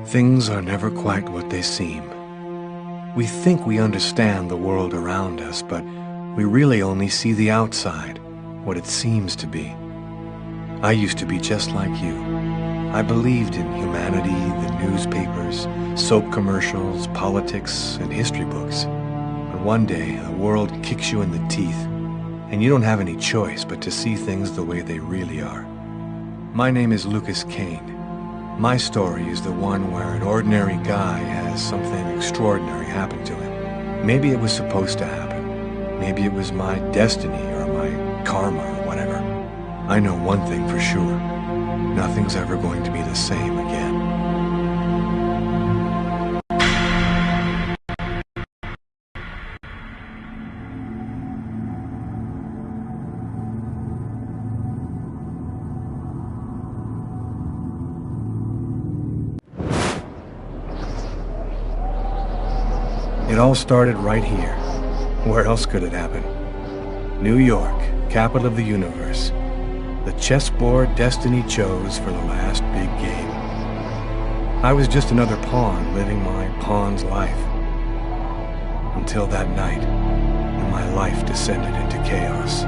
Things are never quite what they seem. We think we understand the world around us, but we really only see the outside, what it seems to be. I used to be just like you. I believed in humanity, the newspapers, soap commercials, politics, and history books. But one day, the world kicks you in the teeth, and you don't have any choice but to see things the way they really are. My name is Lucas Kane. My story is the one where an ordinary guy has something extraordinary happen to him. Maybe it was supposed to happen. Maybe it was my destiny or my karma or whatever. I know one thing for sure. Nothing's ever going to be the same again. It all started right here. Where else could it happen? New York, capital of the universe. The chessboard destiny chose for the last big game. I was just another pawn living my pawn's life. Until that night, when my life descended into chaos.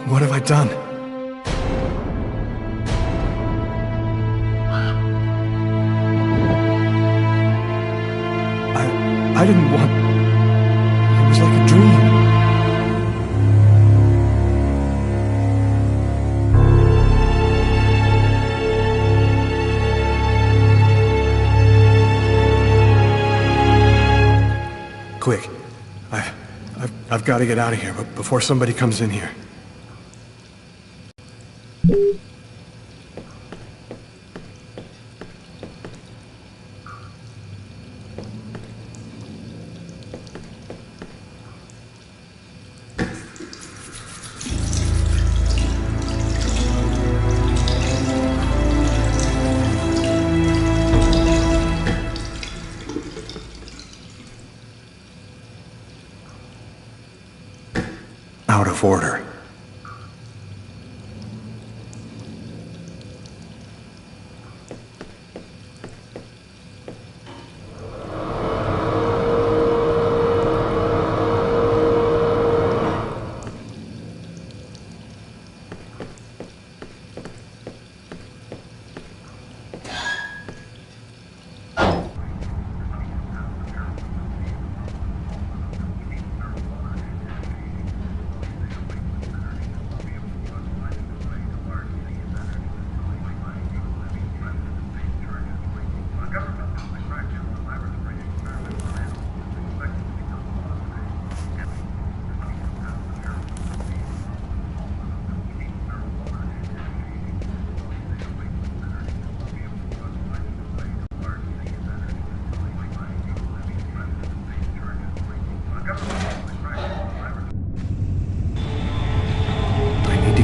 What have I done? I didn't want... It was like a dream. Quick. I've got to get out of here, but before somebody comes in here. Out of order.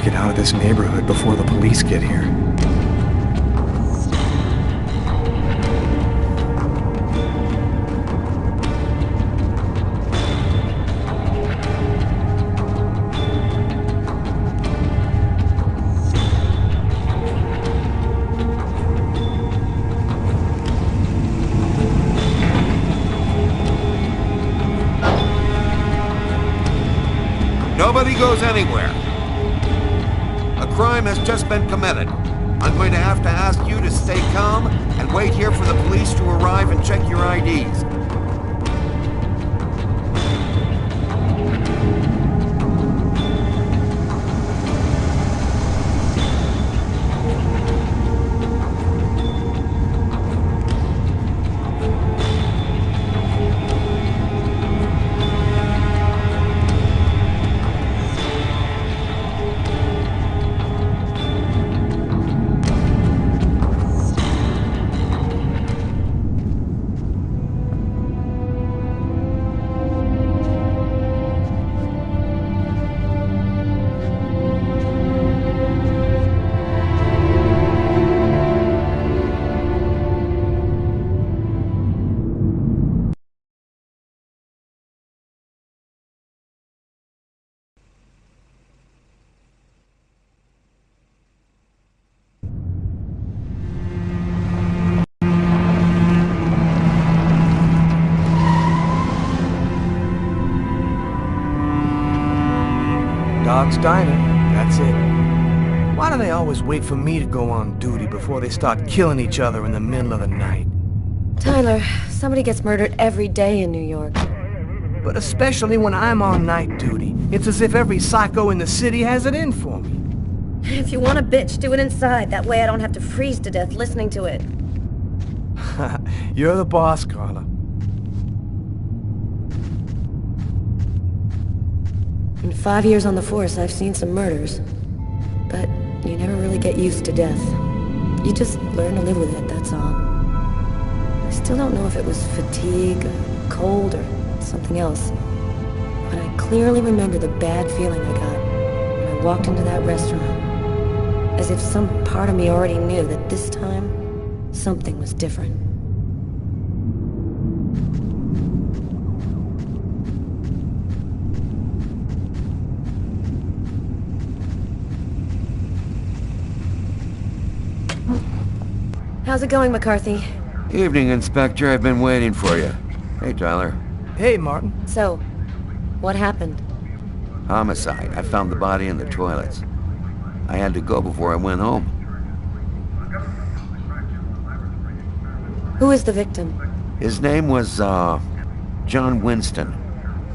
Get out of this neighborhood before the police get here. Nobody goes anywhere. A crime has just been committed. I'm going to have to ask you to stay calm and wait here for the police to arrive and check your IDs. Dog's Diner, that's it. Why do they always wait for me to go on duty before they start killing each other in the middle of the night? Tyler, somebody gets murdered every day in New York. But especially when I'm on night duty. It's as if every psycho in the city has it in for me. If you want a bitch, do it inside. That way I don't have to freeze to death listening to it. You're the boss, Carla. In 5 years on the force, I've seen some murders. But you never really get used to death. You just learn to live with it, that's all. I still don't know if it was fatigue, or cold, or something else. But I clearly remember the bad feeling I got when I walked into that restaurant. As if some part of me already knew that this time, something was different. How's it going, McCarthy? Evening, Inspector. I've been waiting for you. Hey, Tyler. Hey, Martin. So, what happened? Homicide. I found the body in the toilets. I had to go before I went home. Who is the victim? His name was, John Winston.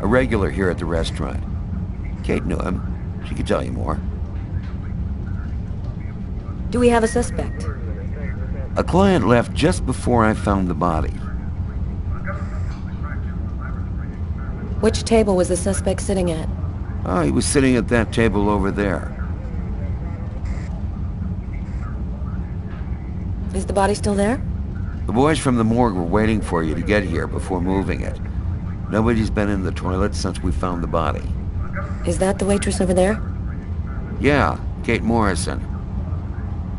A regular here at the restaurant. Kate knew him. She could tell you more. Do we have a suspect? A client left just before I found the body. Which table was the suspect sitting at? Oh, he was sitting at that table over there. Is the body still there? The boys from the morgue were waiting for you to get here before moving it. Nobody's been in the toilet since we found the body. Is that the waitress over there? Yeah, Kate Morrison.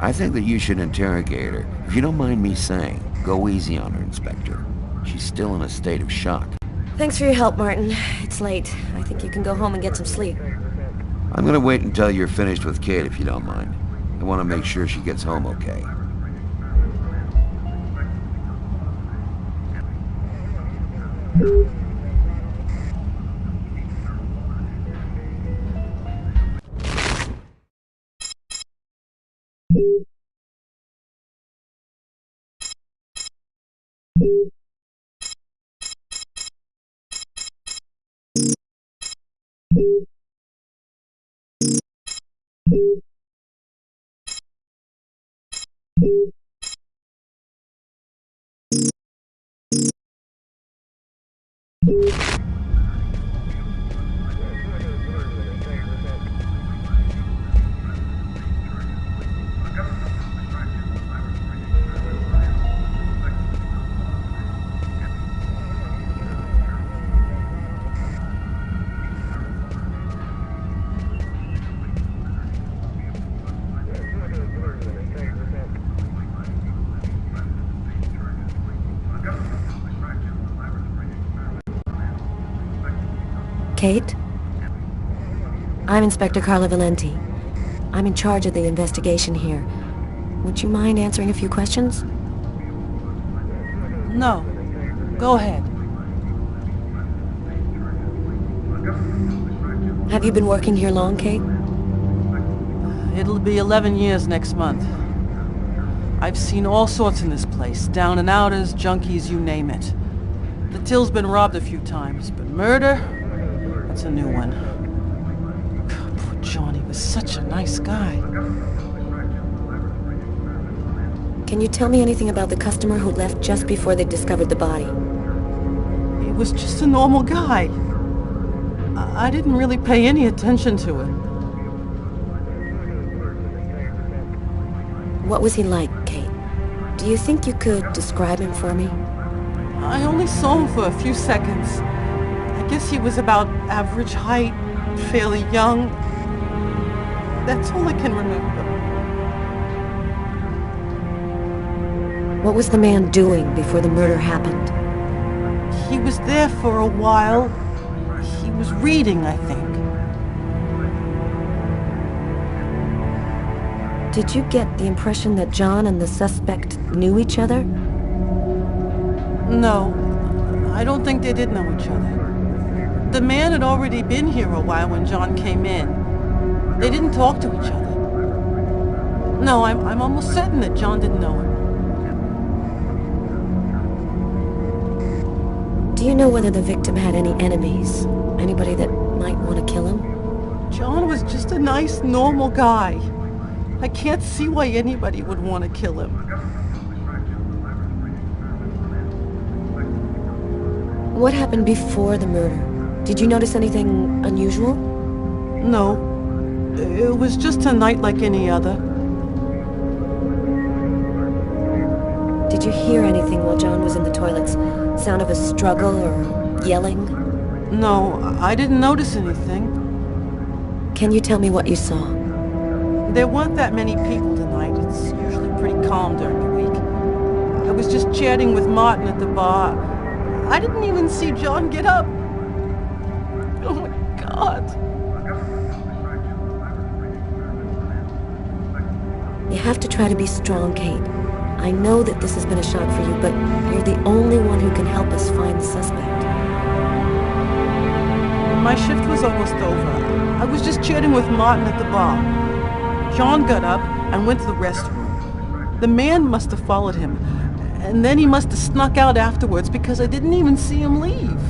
I think that you should interrogate her. If you don't mind me saying, go easy on her, Inspector. She's still in a state of shock. Thanks for your help, Martin. It's late. I think you can go home and get some sleep. I'm gonna wait until you're finished with Kate, if you don't mind. I want to make sure she gets home okay. Kate? I'm Inspector Carla Valenti. I'm in charge of the investigation here. Would you mind answering a few questions? No. Go ahead. Have you been working here long, Kate? It'll be 11 years next month. I've seen all sorts in this place. Down and outers, junkies, you name it. The till's been robbed a few times, but murder? That's a new one. Poor Johnny was such a nice guy. Can you tell me anything about the customer who left just before they discovered the body? He was just a normal guy. I didn't really pay any attention to it. What was he like, Kate? Do you think you could describe him for me? I only saw him for a few seconds. I guess he was about average height, fairly young. That's all I can remember. What was the man doing before the murder happened? He was there for a while. He was reading, I think. Did you get the impression that John and the suspect knew each other? No, I don't think they did know each other. The man had already been here a while when John came in. They didn't talk to each other. No, I'm almost certain that John didn't know him. Do you know whether the victim had any enemies? Anybody that might want to kill him? John was just a nice, normal guy. I can't see why anybody would want to kill him. What happened before the murder? Did you notice anything unusual? No. It was just a night like any other. Did you hear anything while John was in the toilets? Sound of a struggle or yelling? No, I didn't notice anything. Can you tell me what you saw? There weren't that many people tonight. It's usually pretty calm during the week. I was just chatting with Martin at the bar. I didn't even see John get up. Oh my God. You have to try to be strong, Kate. I know that this has been a shock for you, but you're the only one who can help us find the suspect. When my shift was almost over, I was just chatting with Martin at the bar. John got up and went to the restroom. The man must have followed him, and then he must have snuck out afterwards because I didn't even see him leave.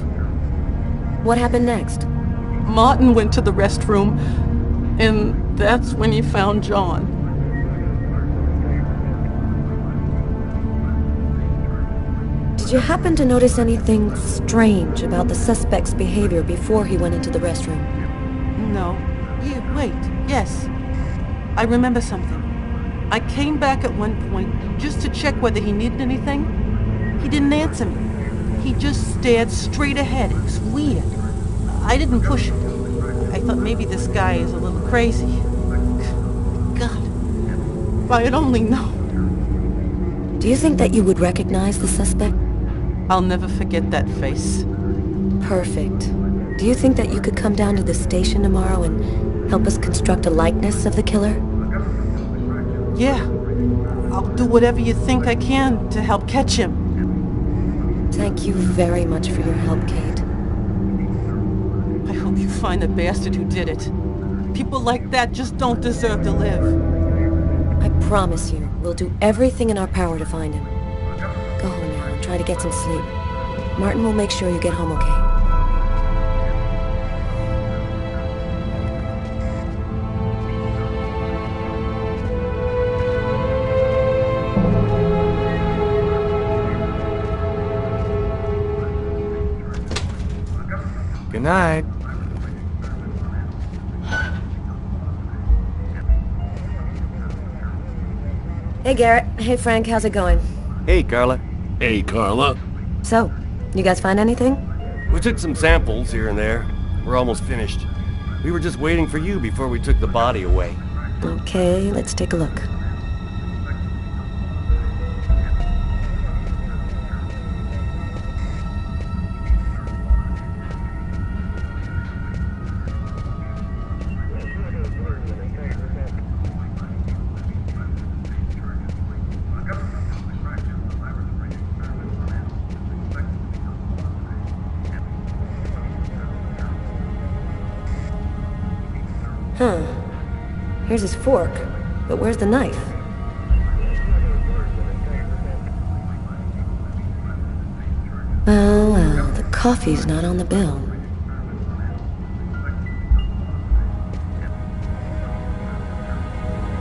What happened next? Martin went to the restroom, and that's when he found John. Did you happen to notice anything strange about the suspect's behavior before he went into the restroom? No. Wait. Yes. I remember something. I came back at one point just to check whether he needed anything. He didn't answer me. He just stared straight ahead. It was weird. I didn't push him. I thought maybe this guy is a little crazy. God. If I had only known. Do you think that you would recognize the suspect? I'll never forget that face. Perfect. Do you think that you could come down to the station tomorrow and help us construct a likeness of the killer? Yeah. I'll do whatever you think I can to help catch him. Thank you very much for your help, Kate. I hope you find the bastard who did it. People like that just don't deserve to live. I promise you, we'll do everything in our power to find him. Go home now and try to get some sleep. Martin will make sure you get home okay. Good night. Hey, Garrett. Hey, Frank. How's it going? Hey, Carla. Hey, Carla. So, you guys find anything? We took some samples here and there. We're almost finished. We were just waiting for you before we took the body away. Okay, let's take a look. Huh. Here's his fork, but where's the knife? Well, the coffee's not on the bill.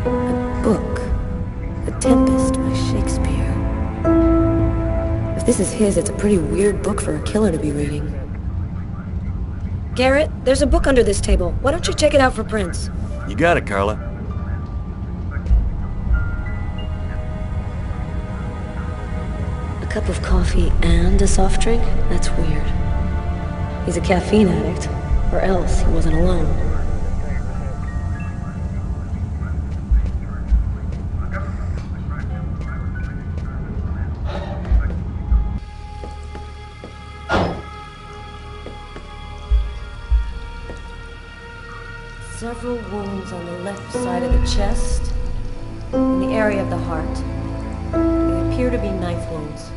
A book. The Tempest by Shakespeare. If this is his, it's a pretty weird book for a killer to be reading. Garrett, there's a book under this table. Why don't you check it out for prints? You got it, Carla. A cup of coffee and a soft drink? That's weird. He's a caffeine addict, or else he wasn't alone. Several wounds on the left side of the chest, in the area of the heart. They appear to be knife wounds.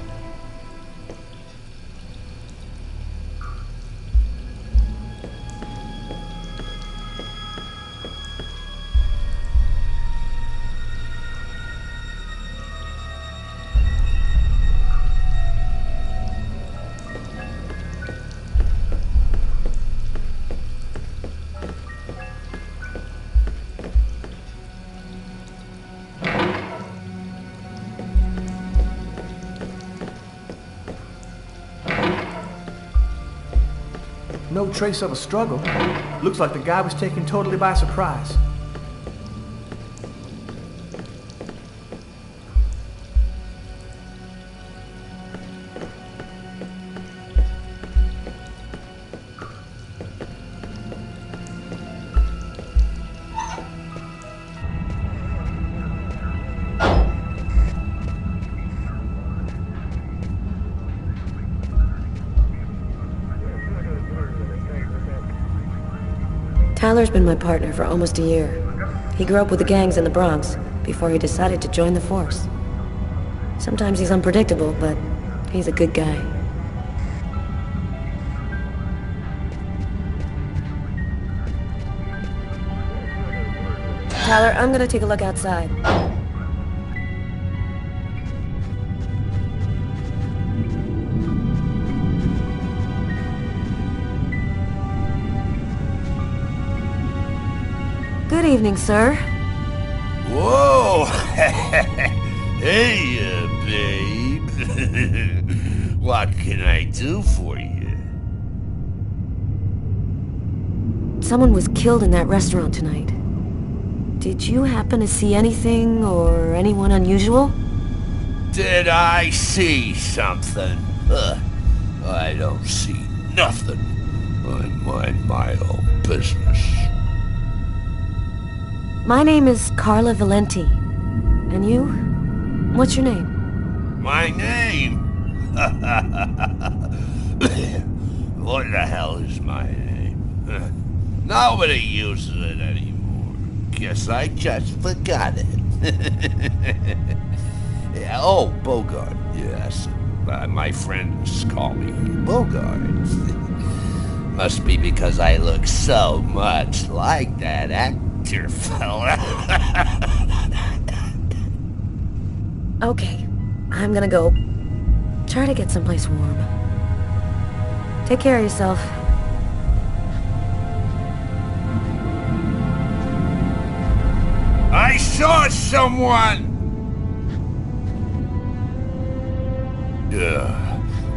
No trace of a struggle. Looks like the guy was taken totally by surprise. Tyler's been my partner for almost a year. He grew up with the gangs in the Bronx before he decided to join the force. Sometimes he's unpredictable, but he's a good guy. Tyler, I'm gonna take a look outside. Good evening, sir. Whoa! Hey, babe. What can I do for you? Someone was killed in that restaurant tonight. Did you happen to see anything or anyone unusual? Did I see something? I don't see nothing. I mind my own business. My name is Carla Valenti. And you? What's your name? My name? What the hell is my name? Nobody uses it anymore. Guess I just forgot it. Yeah, oh, Bogart, yes. My friends call me Bogart. Must be because I look so much like that actor fella. Okay, I'm gonna go. Try to get someplace warm. Take care of yourself. I saw someone!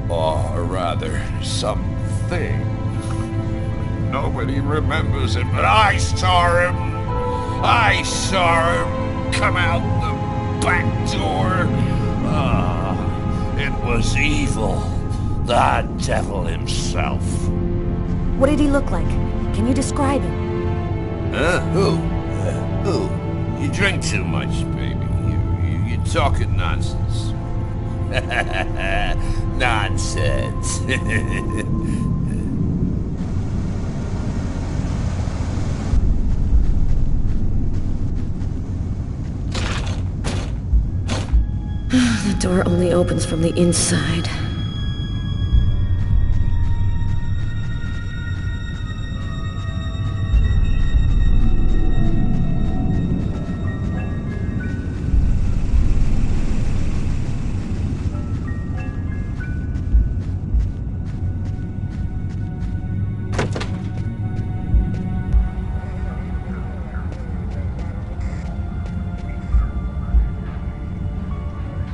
Or rather, something. Nobody remembers it, but I saw him! I saw him come out the back door! It was evil. The devil himself. What did he look like? Can you describe him? Who? Who? You drink too much, baby. You're talking nonsense. Nonsense. The door only opens from the inside.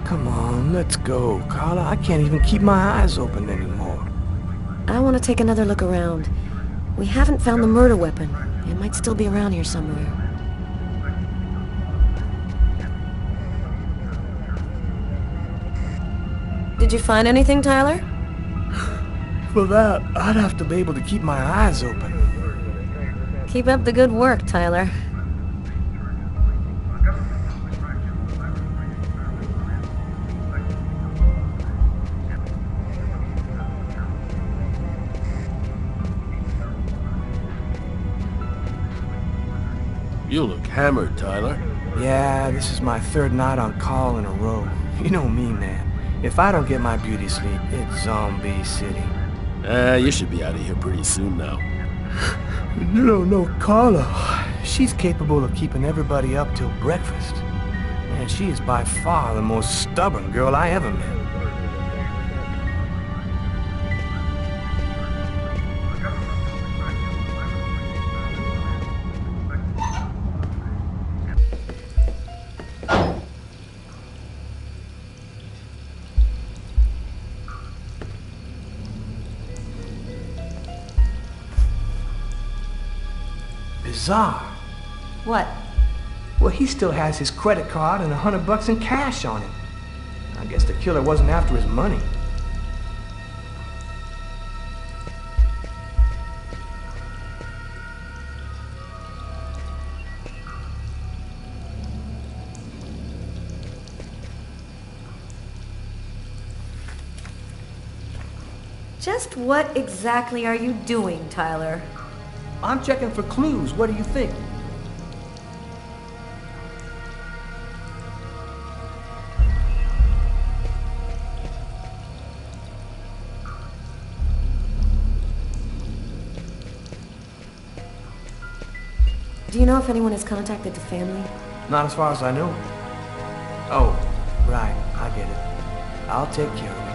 Come on, let's go, Carla. I can't even keep my eyes open anymore. I want to take another look around. We haven't found the murder weapon. It might still be around here somewhere. Did you find anything, Tyler? For that, I'd have to be able to keep my eyes open. Keep up the good work, Tyler. You look hammered, Tyler. Yeah, this is my third night on call in a row. You know me, man. If I don't get my beauty sleep, it's Zombie City. You should be out of here pretty soon now. You don't know Carla. She's capable of keeping everybody up till breakfast. And she is by far the most stubborn girl I ever met. Bizarre. What? Well, he still has his credit card and $100 in cash on him. I guess the killer wasn't after his money. Just what exactly are you doing, Tyler? I'm checking for clues. What do you think? Do Do you know if anyone has contacted the family? Not as far as I know. Oh, right. I get it. I'll take care of it.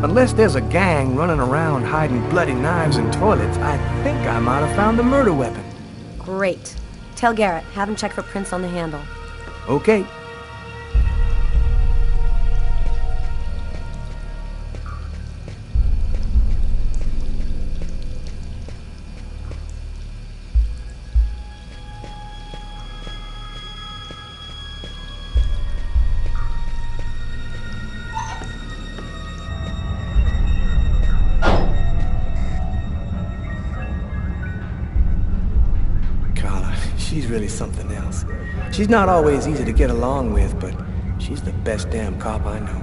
Unless there's a gang running around hiding bloody knives in toilets, I think I might have found the murder weapon. Great. Tell Garrett, have him check for prints on the handle. Okay. She's really something else. She's not always easy to get along with, but she's the best damn cop I know.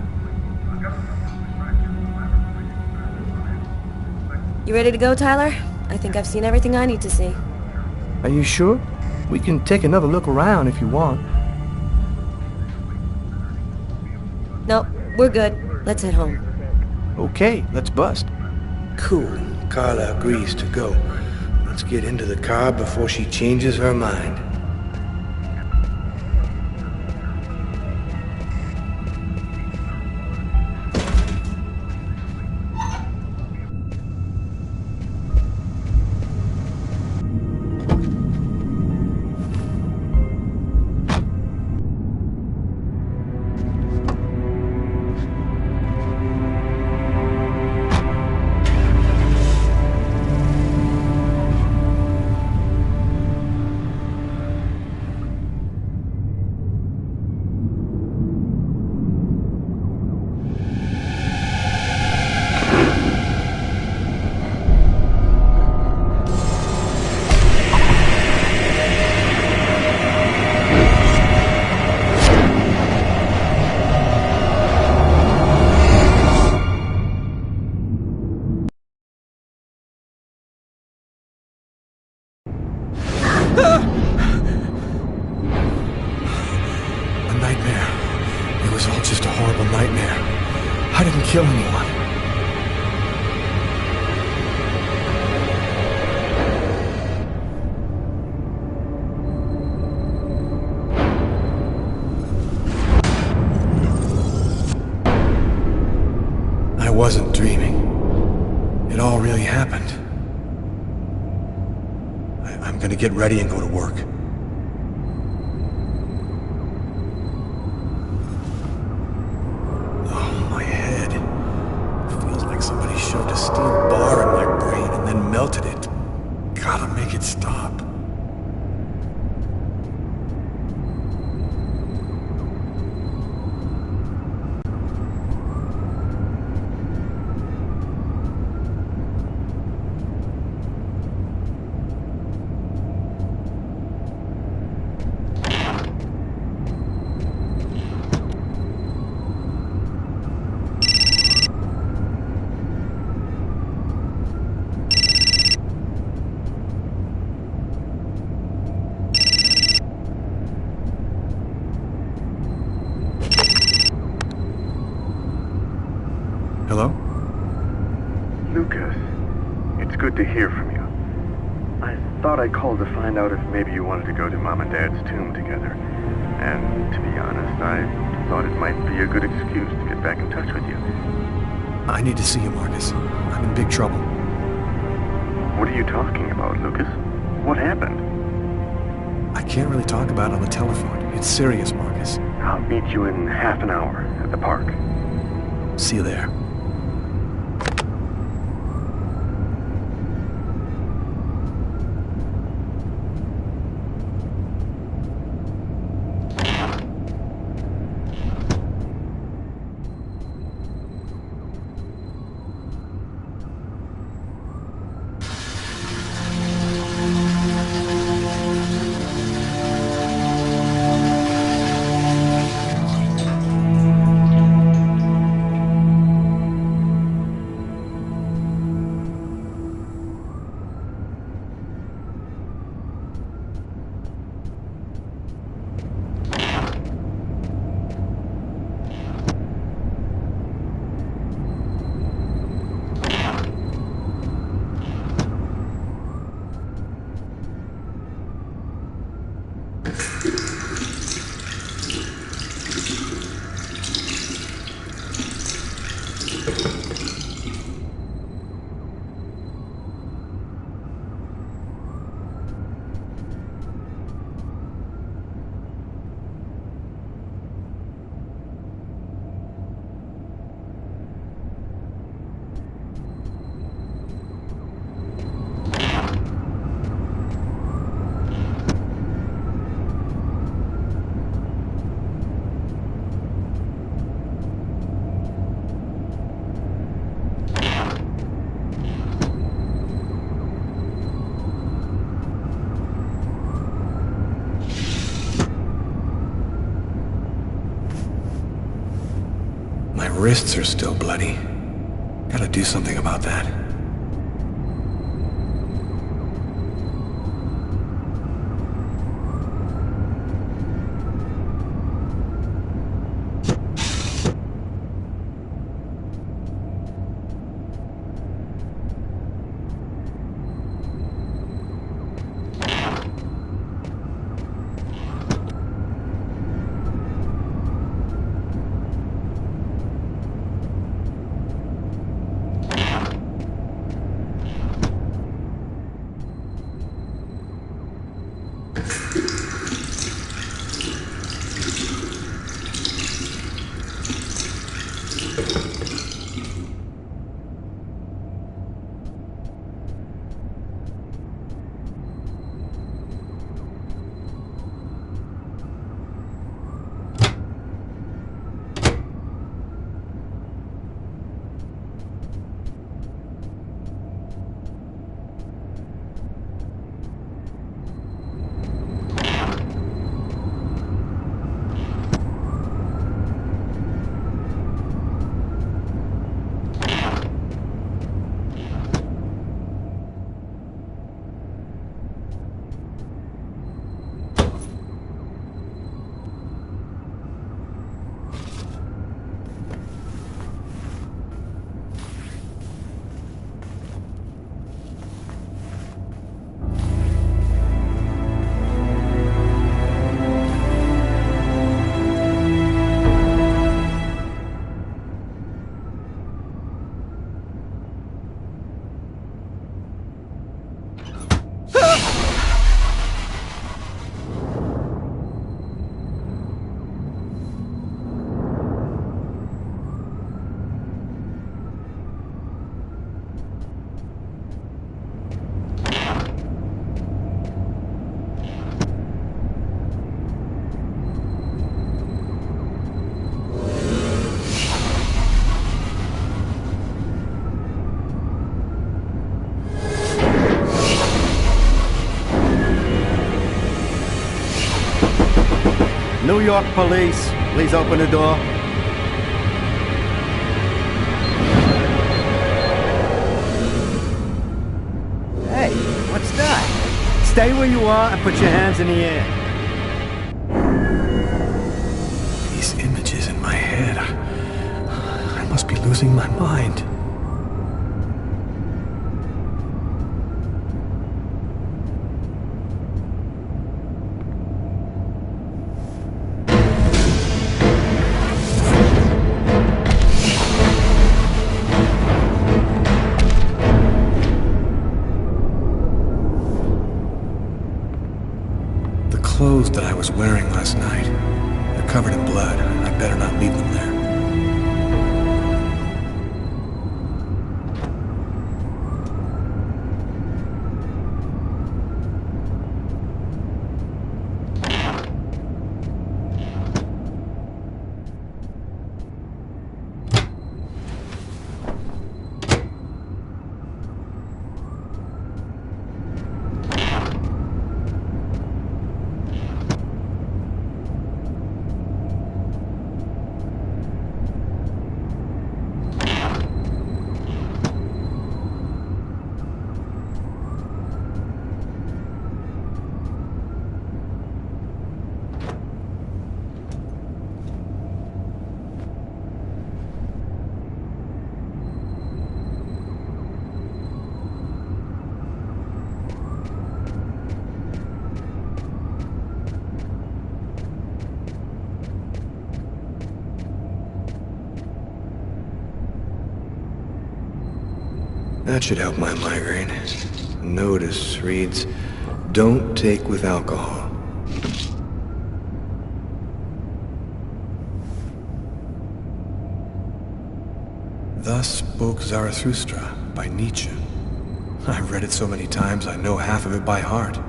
You ready to go, Tyler? I think I've seen everything I need to see. Are you sure? We can take another look around if you want. Nope, we're good. Let's head home. Okay, let's bust. Cool. Carla agrees to go. Let's get into the car before she changes her mind. I didn't kill anyone. I wasn't dreaming. It all really happened. I'm gonna get ready and go to work. Shoved a steel bar in my brain and then melted it. Gotta make it stop. Hello? Lucas, it's good to hear from you. I thought I called to find out if maybe you wanted to go to Mom and Dad's tomb together. And to be honest, I thought it might be a good excuse to get back in touch with you. I need to see you, Marcus. I'm in big trouble. What are you talking about, Lucas? What happened? I can't really talk about it on the telephone. It's serious, Marcus. I'll meet you in half an hour at the park. See you there. wrists are still bloody. Gotta do something about that. New York police, please open the door. Hey, what's that? Stay where you are and put your hands in the air. These images in my head. I must be losing my mind. The clothes that I was wearing last night, they're covered in blood, and I better not leave them there. That should help my migraine. Notice reads, "Don't take with alcohol." Thus spoke Zarathustra by Nietzsche. I've read it so many times I know half of it by heart.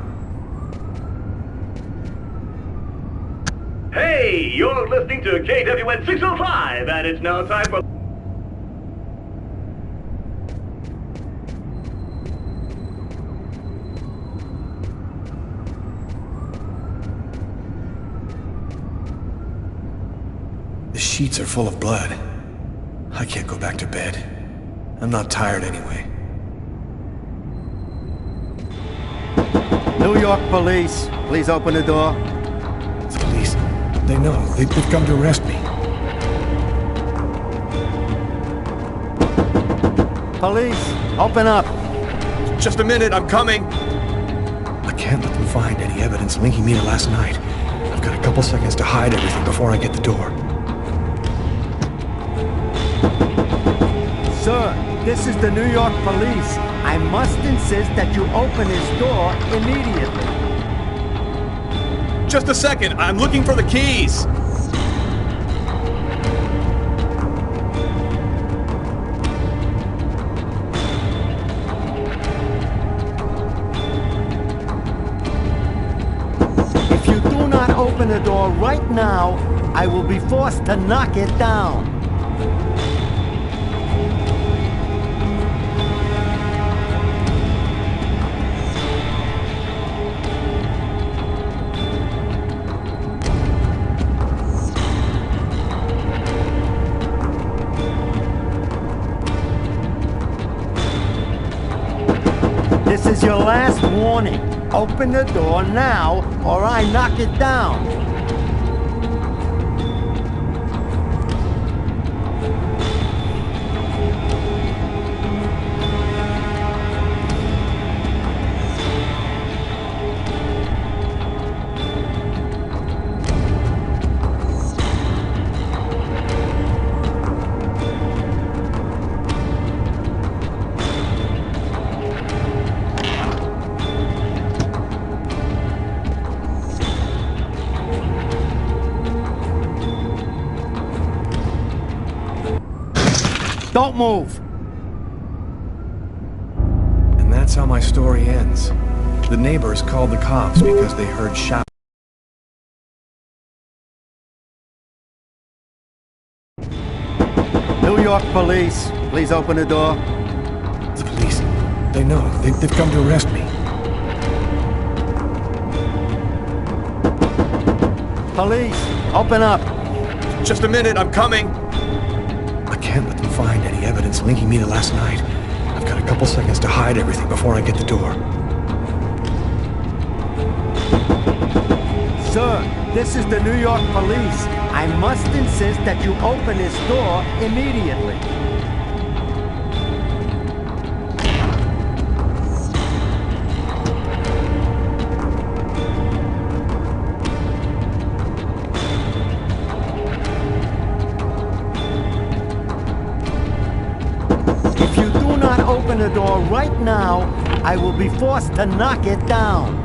Hey, you're listening to KWN 605, and it's now time for... The sheets are full of blood. I can't go back to bed. I'm not tired anyway. New York police, please open the door. The police, they know. They've come to arrest me. Police, open up. Just a minute, I'm coming. I can't let them find any evidence linking me to last night. I've got a couple seconds to hide everything before I get the door. Sir, this is the New York police. I must insist that you open his door immediately. Just a second, I'm looking for the keys. If you do not open the door right now, I will be forced to knock it down. This is your last warning. Open the door now, or I knock it down. Don't move! And that's how my story ends. The neighbors called the cops because they heard shouting. New York police, please open the door. The police, they know. They've come to arrest me. Police, open up! Just a minute, I'm coming! I can't let them find any evidence linking me to last night. I've got a couple seconds to hide everything before I get the door. Sir, this is the New York police. I must insist that you open his door immediately. If you do not open the door right now, I will be forced to knock it down.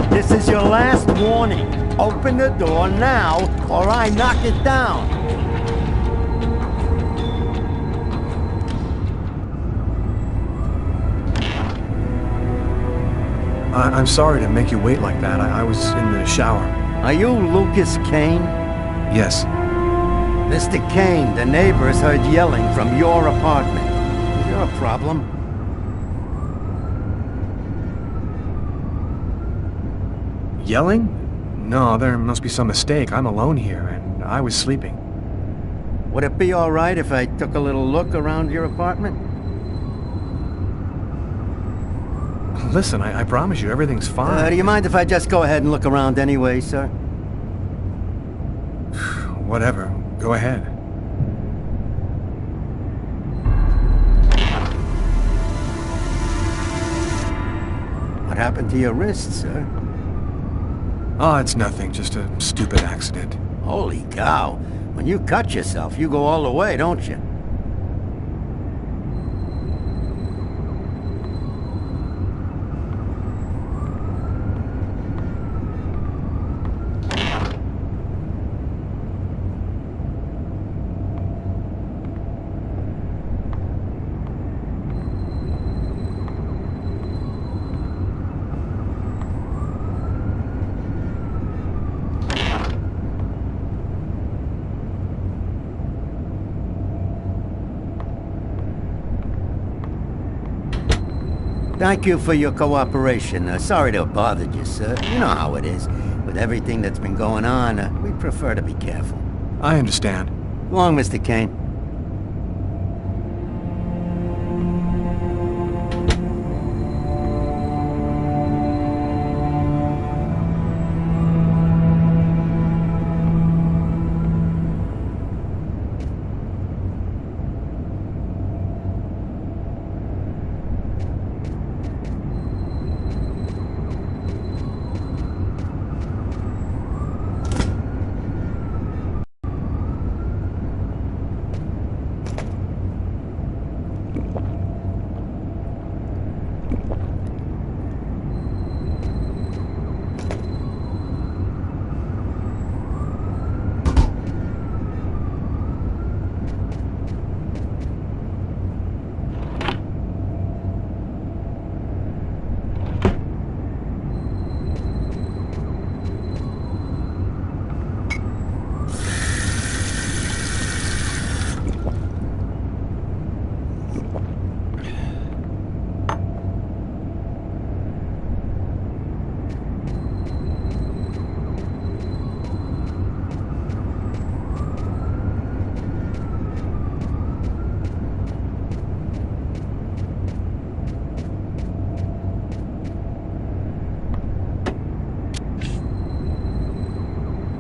This is your last warning. Open the door now, or I knock it down. I'm sorry to make you wait like that. I was in the shower. Are you Lucas Kane? Yes. Mr. Kane, the neighbors heard yelling from your apartment. Is there a problem? Yelling? No, there must be some mistake. I'm alone here, and I was sleeping. Would it be all right if I took a little look around your apartment? Listen, I promise you, everyth's fine. Do you mind if I just go ahead and look around anyway, sir? Whatever. Go ahead. What happened to your wrist, sir? Oh, it's nothing. Just a stupid accident. Holy cow. When you cut yourself, you go all the way, don't you? Thank you for your cooperation. Sorry to have bothered you, sir. You know how it is. With everything that's been going on, we prefer to be careful. I understand. Go along, Mr. Kane.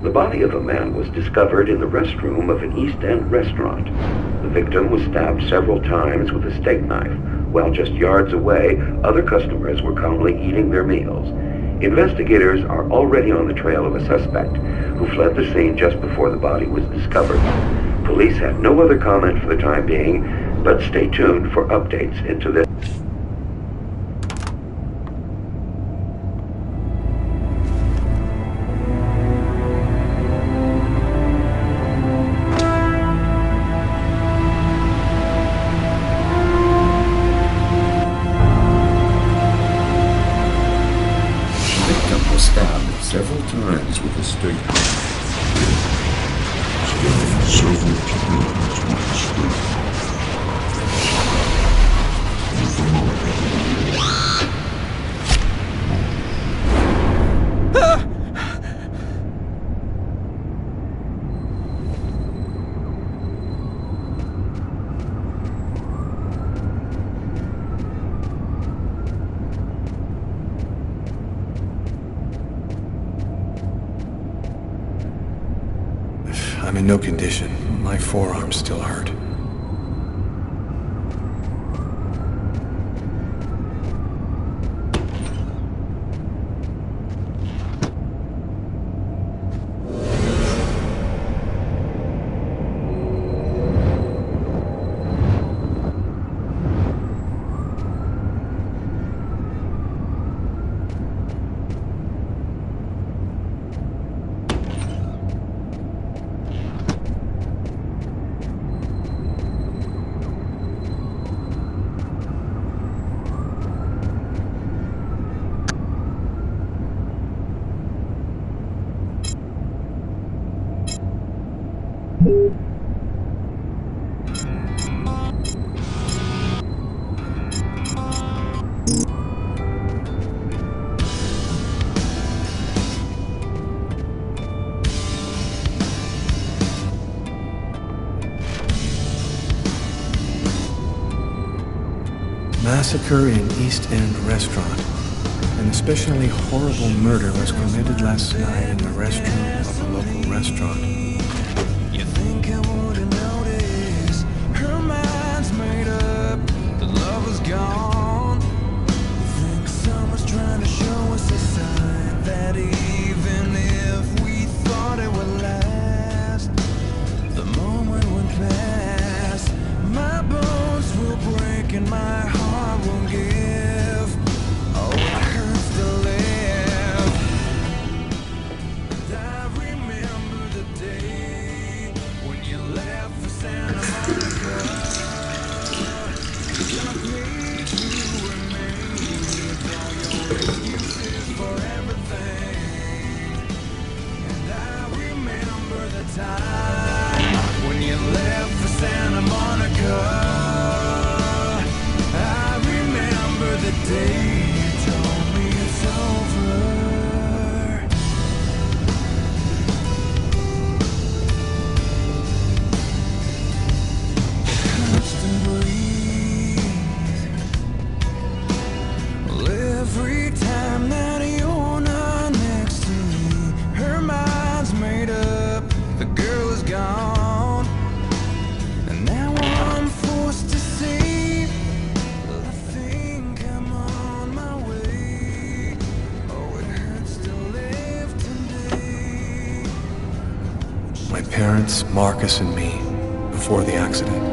The body of a man was discovered in the restroom of an East End restaurant. The victim was stabbed several times with a steak knife, while just yards away, other customers were calmly eating their meals. Investigators are already on the trail of a suspect who fled the scene just before the body was discovered. Police have no other comment for the time being, but stay tuned for updates into this. Stabbed several times with a steak knife. I'm in no condition. My forearms still hurt. Massacre in East End restaurant. An especially horrible murder was committed last night in the restroom of a local restaurant. You think I wouldn't notice? Her mind's made up, the love is gone. You think someone's trying to show us a sign that even if we thought it would last, the moment went past. My bones will break and my heart won't give. Oh, it hurts to live. And I remember the day when you left for Santa Monica. Took me to remain with all your excuses for everything. And I remember the time when you left for Santa Monica. I remember the day Lance, Marcus, and me before the accident.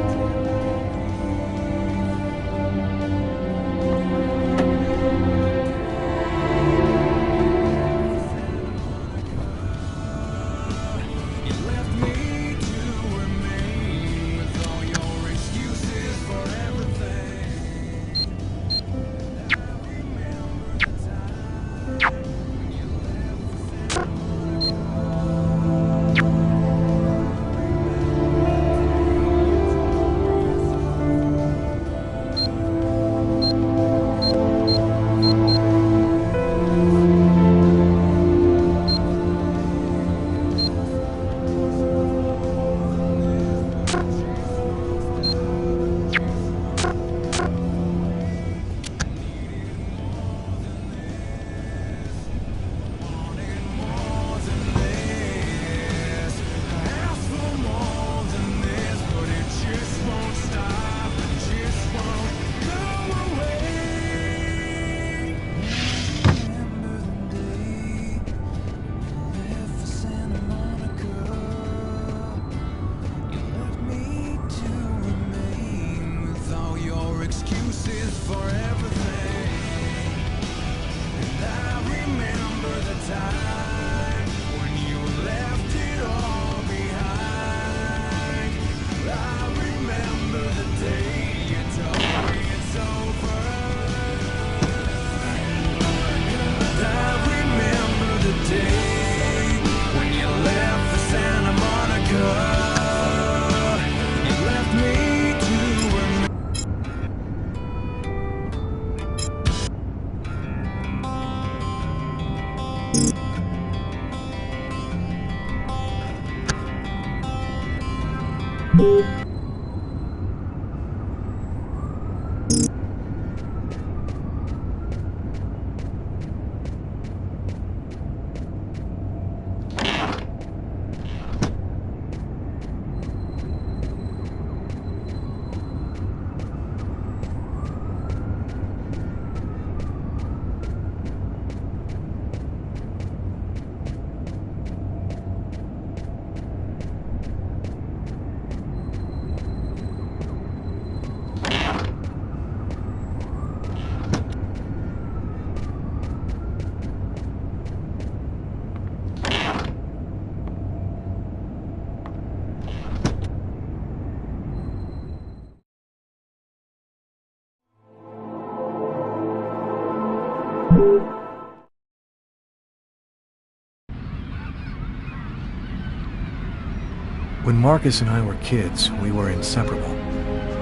When Marcus and I were kids, we were inseparable.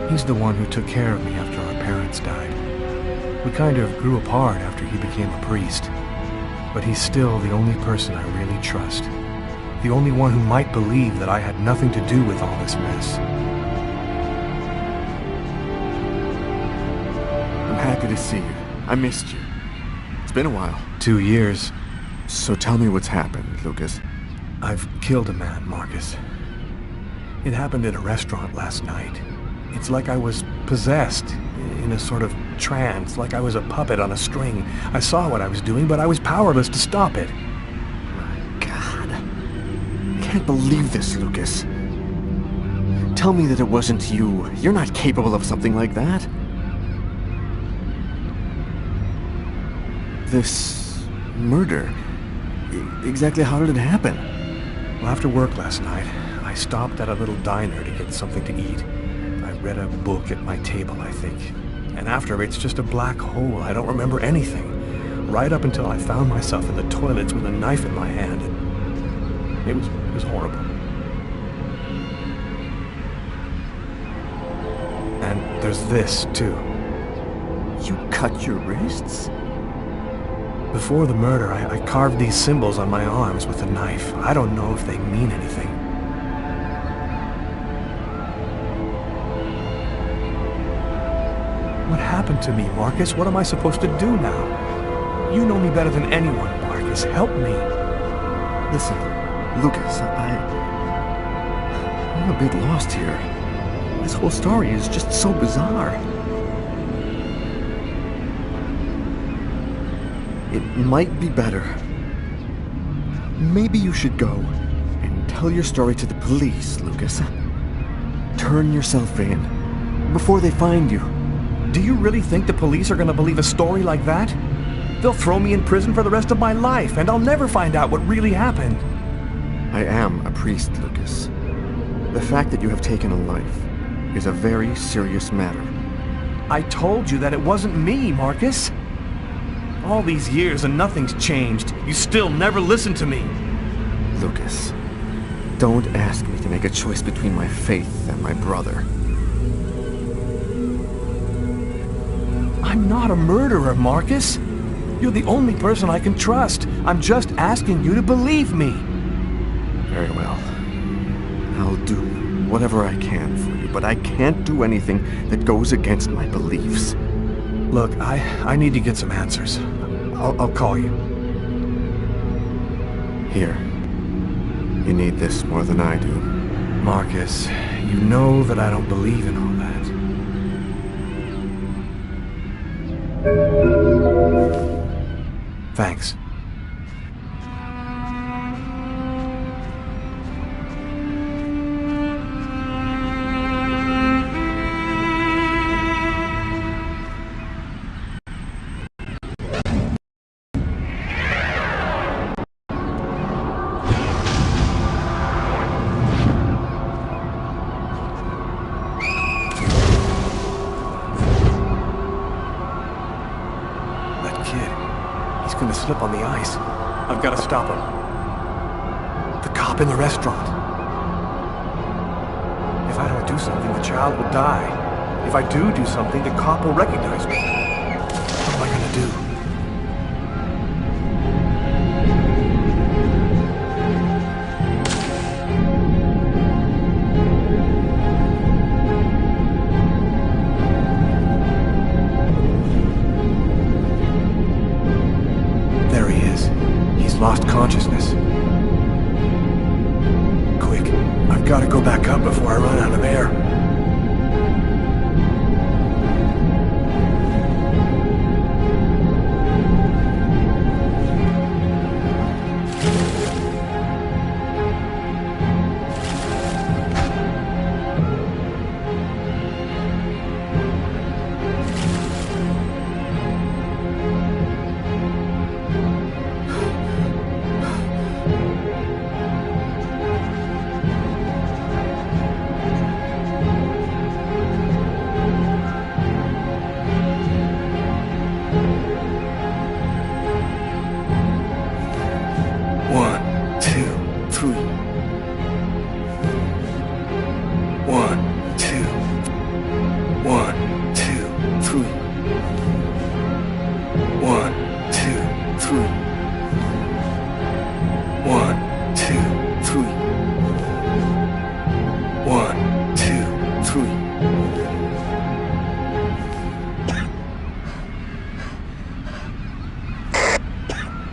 He's the one who took care of me after our parents died. We kind of grew apart after he became a priest. But he's still the only person I really trust. The only one who might believe that I had nothing to do with all this mess. I'm happy to see you. I missed you. It's been a while. 2 years. So tell me what's happened, Lucas. I've killed a man, Marcus. It happened at a restaurant last night. It's like I was possessed, in a sort of trance, like I was a puppet on a string. I saw what I was doing, but I was powerless to stop it. My God. I can't believe this, Lucas. Tell me that it wasn't you. You're not capable of something like that. This murder, exactly how did it happen? Well, after work last night, I stopped at a little diner to get something to eat. I read a book at my table, I think. And after, it's just a black hole. I don't remember anything. Right up until I found myself in the toilets with a knife in my hand. It was horrible. And there's this, too. You cut your wrists? Before the murder, I carved these symbols on my arms with a knife. I don't know if they mean anything. What happened to me, Marcus? What am I supposed to do now? You know me better than anyone, Marcus. Help me. Listen, Lucas, I'm a bit lost here. This whole story is just so bizarre. It might be better. Maybe you should go and tell your story to the police, Lucas. Turn yourself in before they find you. Do you really think the police are gonna believe a story like that? They'll throw me in prison for the rest of my life, and I'll never find out what really happened. I am a priest, Lucas. The fact that you have taken a life is a very serious matter. I told you that it wasn't me, Marcus. All these years and nothing's changed. You still never listen to me. Lucas, don't ask me to make a choice between my faith and my brother. I'm not a murderer, Marcus. You're the only person I can trust. I'm just asking you to believe me. Very well. I'll do whatever I can for you, but I can't do anything that goes against my beliefs. Look, I need to get some answers. I'll call you. Here. You need this more than I do. Marcus, you know that I don't believe in all that. Thanks. Slip on the ice. I've got to stop him. The cop in the restaurant. If I don't do something, the child will die. If I do something, the cop will recognize me. What am I gonna do? Lost consciousness. Quick, I've got to go back up before I run out of air.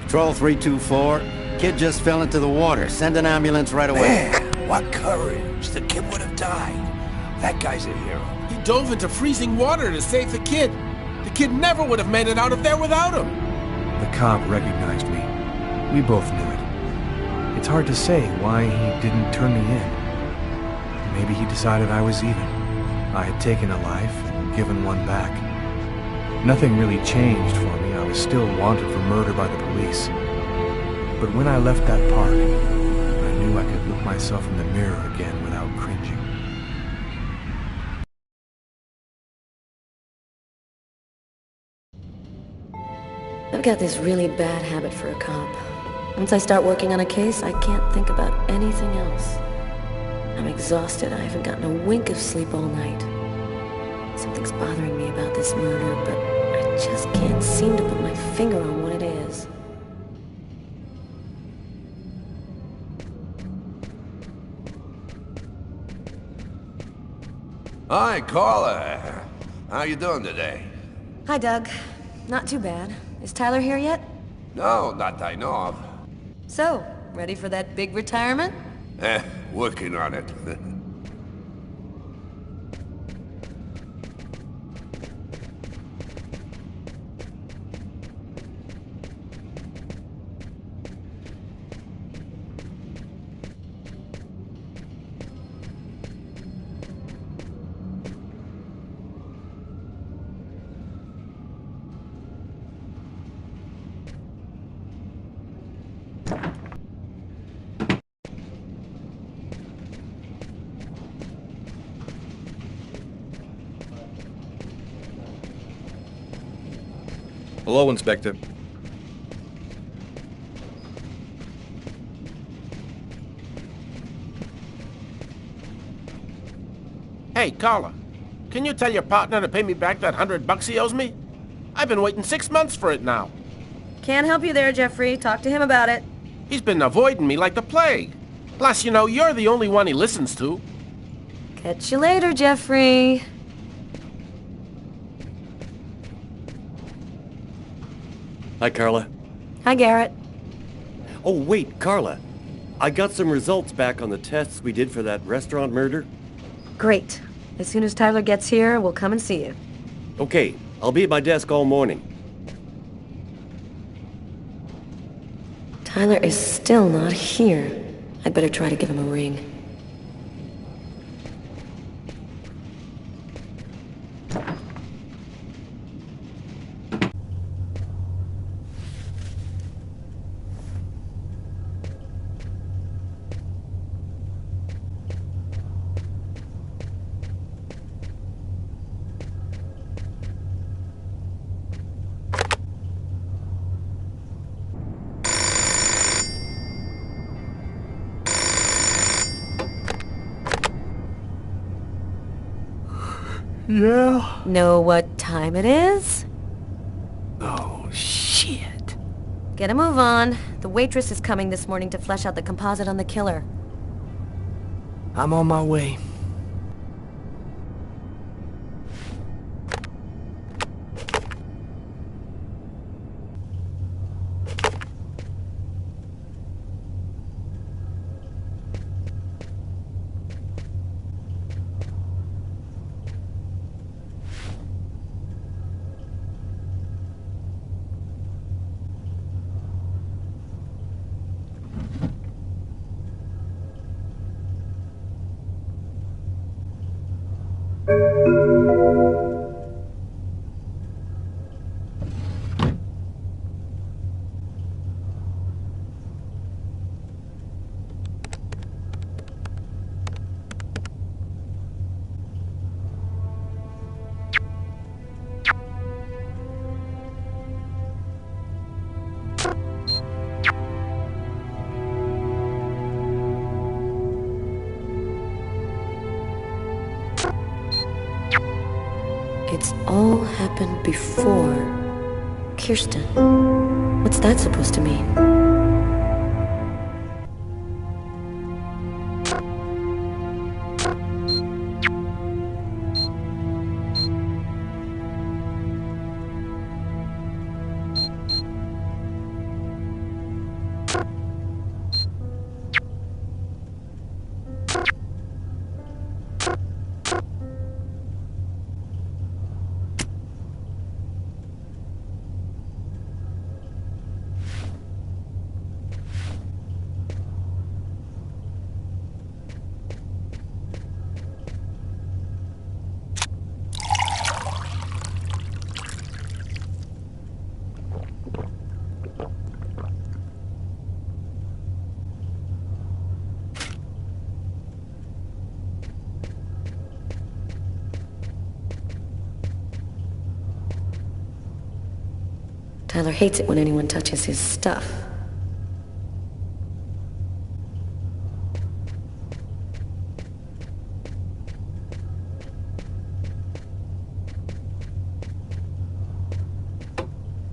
Patrol 324. Kid just fell into the water. Send an ambulance right away. Man, what courage. The kid would have died. That guy's a hero. He dove into freezing water to save the kid. The kid never would have made it out of there without him. The cop recognized me. We both knew it. It's hard to say why he didn't turn me in. Maybe he decided I was even. I had taken a life and given one back. Nothing really changed for me. I was still wanted for murder by the police. But when I left that park, I knew I could look myself in the mirror again without cringing. I've got this really bad habit for a cop. Once I start working on a case, I can't think about anything else. I'm exhausted. I haven't gotten a wink of sleep all night. Something's bothering me about this murder, but I just can't seem to put my finger on what it is. Hi, Carla. How you doing today? Hi, Doug. Not too bad. Is Tyler here yet? No, not that I know of. So, ready for that big retirement? Working on it. Hello, Inspector. Hey, Carla. Can you tell your partner to pay me back that $100 he owes me? I've been waiting 6 months for it now. Can't help you there, Jeffrey. Talk to him about it. He's been avoiding me like the plague. Plus, you know, you're the only one he listens to. Catch you later, Jeffrey. Hi, Carla. Hi, Garrett. Oh, wait, Carla. I got some results back on the tests we did for that restaurant murder. Great. As soon as Tyler gets here, we'll come and see you. Okay, I'll be at my desk all morning. Tyler is still not here. I'd better try to give him a ring. Yeah? Know what time it is? Oh, shit. Get a move on. The waitress is coming this morning to flesh out the composite on the killer. I'm on my way. It's all happened before. Kirsten. What's that supposed to mean? Tyler hates it when anyone touches his stuff.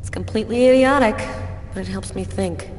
It's completely idiotic, but it helps me think.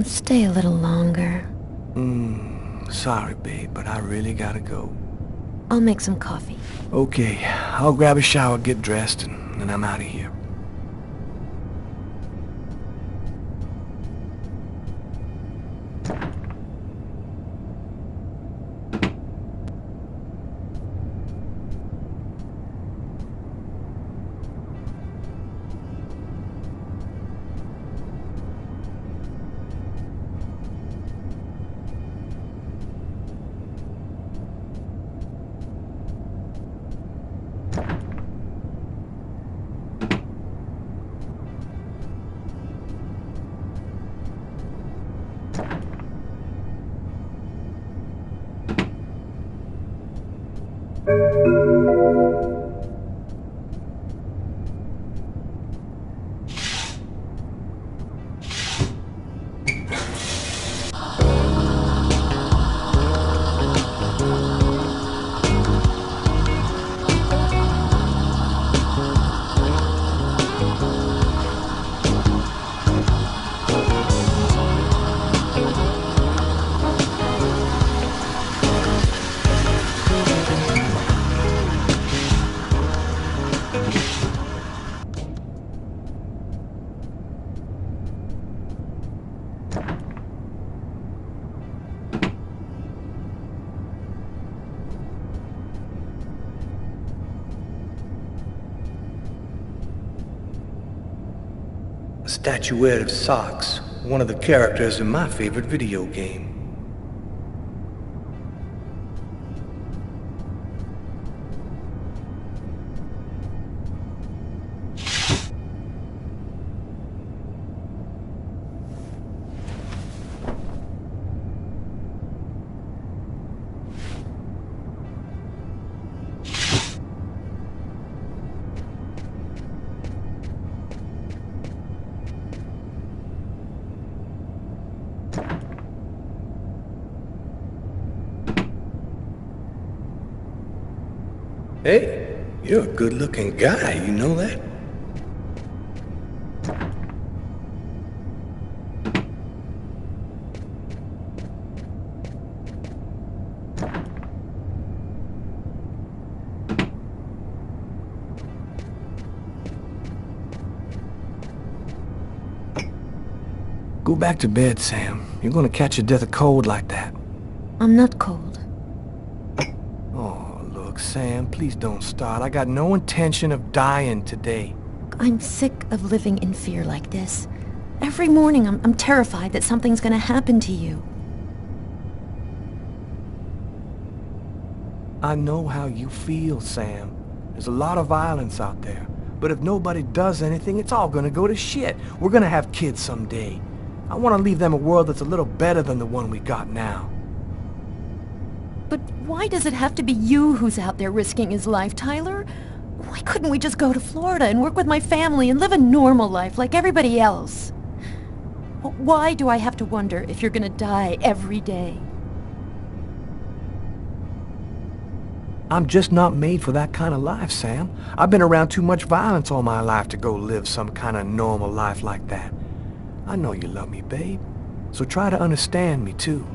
Stay a little longer. Sorry, babe, but I really gotta go. I'll make some coffee. Okay, I'll grab a shower, get dressed, and then I'm out of here. statuette of Socks, one of the characters in my favorite video game. Hey, you're a good-looking guy, you know that? Go back to bed, Sam. You're gonna catch your death of cold like that. I'm not cold. Sam, please don't start. I got no intention of dying today. I'm sick of living in fear like this. Every morning I'm terrified that something's gonna happen to you. I know how you feel, Sam. There's a lot of violence out there. But if nobody does anything, it's all gonna go to shit. We're gonna have kids someday. I want to leave them a world that's a little better than the one we got now. But why does it have to be you who's out there risking his life, Tyler? Why couldn't we just go to Florida and work with my family and live a normal life like everybody else? Why do I have to wonder if you're gonna die every day? I'm just not made for that kind of life, Sam. I've been around too much violence all my life to go live some kind of normal life like that. I know you love me, babe. So try to understand me, too.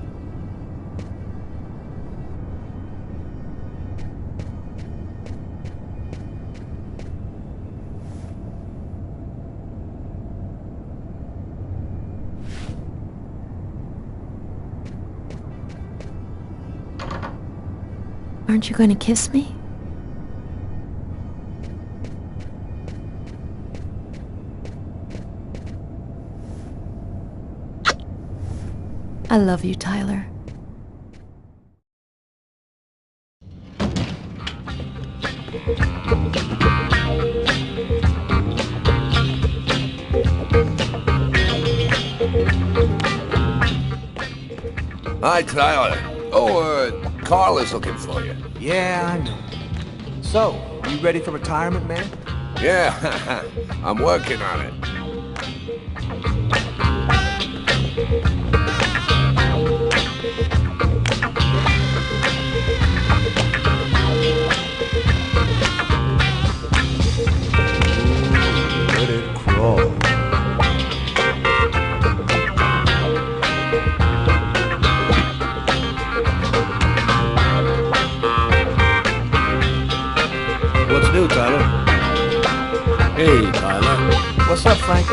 Aren't you going to kiss me? I love you, Tyler. Hi, Tyler. Carl is looking for you. Yeah, I know. So, you ready for retirement, man? Yeah, I'm working on it. Let it crawl. What's new, Tyler? Hey, Tyler. What's up, Frank?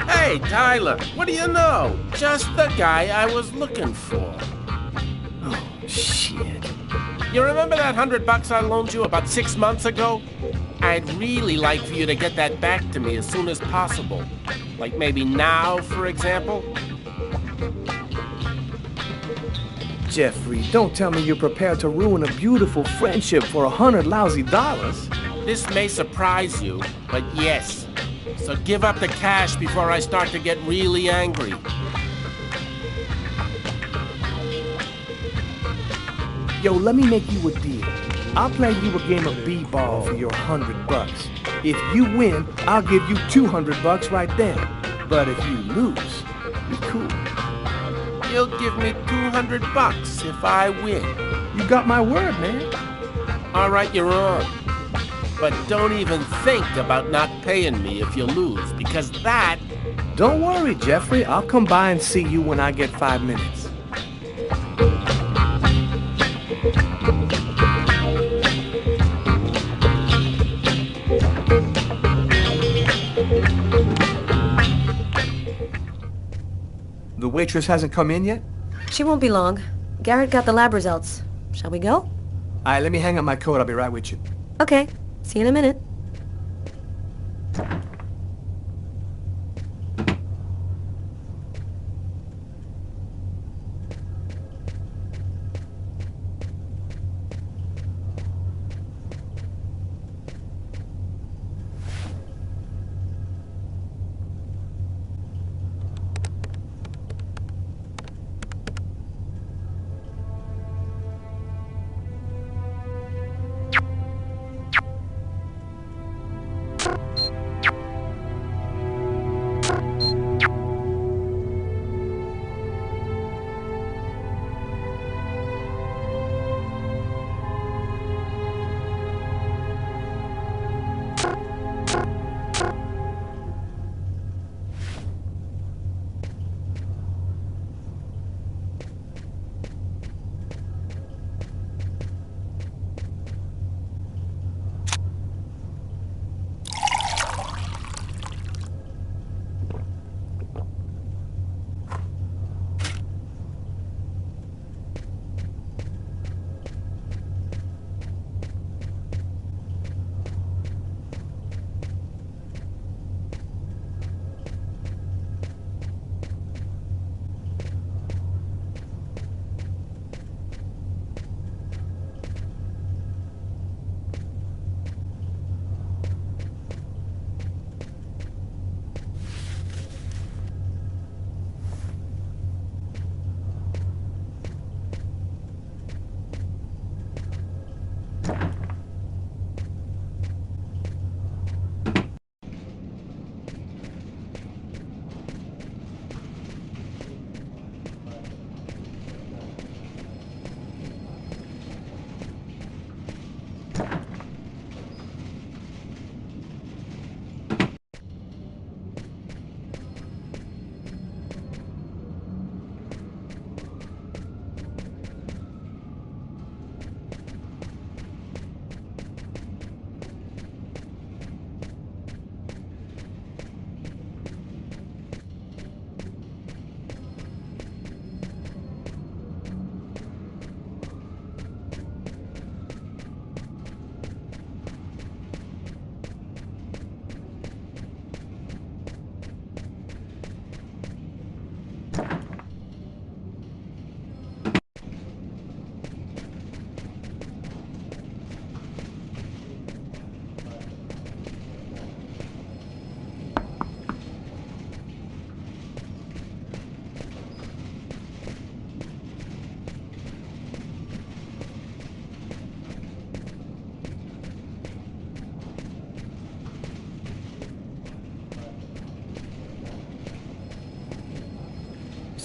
Hey, Tyler. What do you know? Just the guy I was looking for. Oh, shit. You remember that $100 I loaned you about 6 months ago? I'd really like for you to get that back to me as soon as possible. Like maybe now, for example? Jeffrey, don't tell me you're prepared to ruin a beautiful friendship for $100 lousy. This may surprise you, but yes. So give up the cash before I start to get really angry. Yo, let me make you a deal. I'll play you a game of b-ball for your $100. If you win, I'll give you $200 right then. But if you lose, we cool. You'll give me $200 if I win. You got my word, man. All right, you're on. But don't even think about not paying me if you lose, because that... Don't worry, Jeffrey. I'll come by and see you when I get 5 minutes. The waitress hasn't come in yet? She won't be long. Garrett got the lab results. Shall we go? Alright, let me hang up my coat. I'll be right with you. Okay. See you in a minute.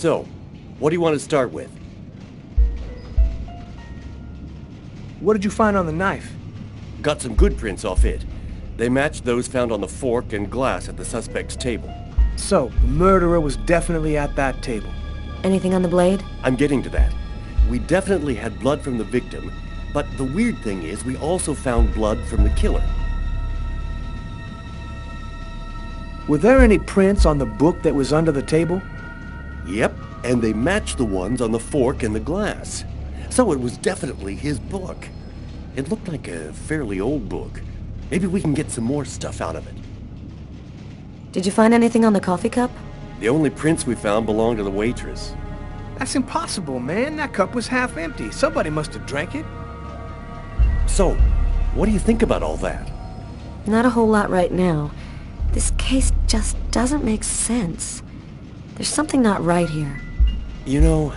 So, what do you want to start with? What did you find on the knife? Got some good prints off it. They matched those found on the fork and glass at the suspect's table. So, the murderer was definitely at that table. Anything on the blade? I'm getting to that. We definitely had blood from the victim, but the weird thing is we also found blood from the killer. Were there any prints on the book that was under the table? Yep, and they matched the ones on the fork and the glass. So it was definitely his book. It looked like a fairly old book. Maybe we can get some more stuff out of it. Did you find anything on the coffee cup? The only prints we found belonged to the waitress. That's impossible, man. That cup was half empty. Somebody must have drank it. So, what do you think about all that? Not a whole lot right now. This case just doesn't make sense. There's something not right here. You know,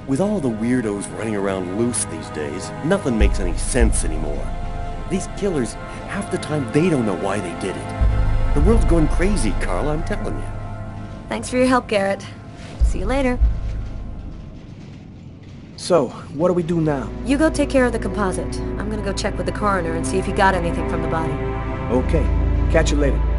with all the weirdos running around loose these days, nothing makes any sense anymore. These killers, half the time they don't know why they did it. The world's going crazy, Carla, I'm telling you. Thanks for your help, Garrett. See you later. So, what do we do now? You go take care of the composite. I'm gonna go check with the coroner and see if he got anything from the body. Okay. Catch you later.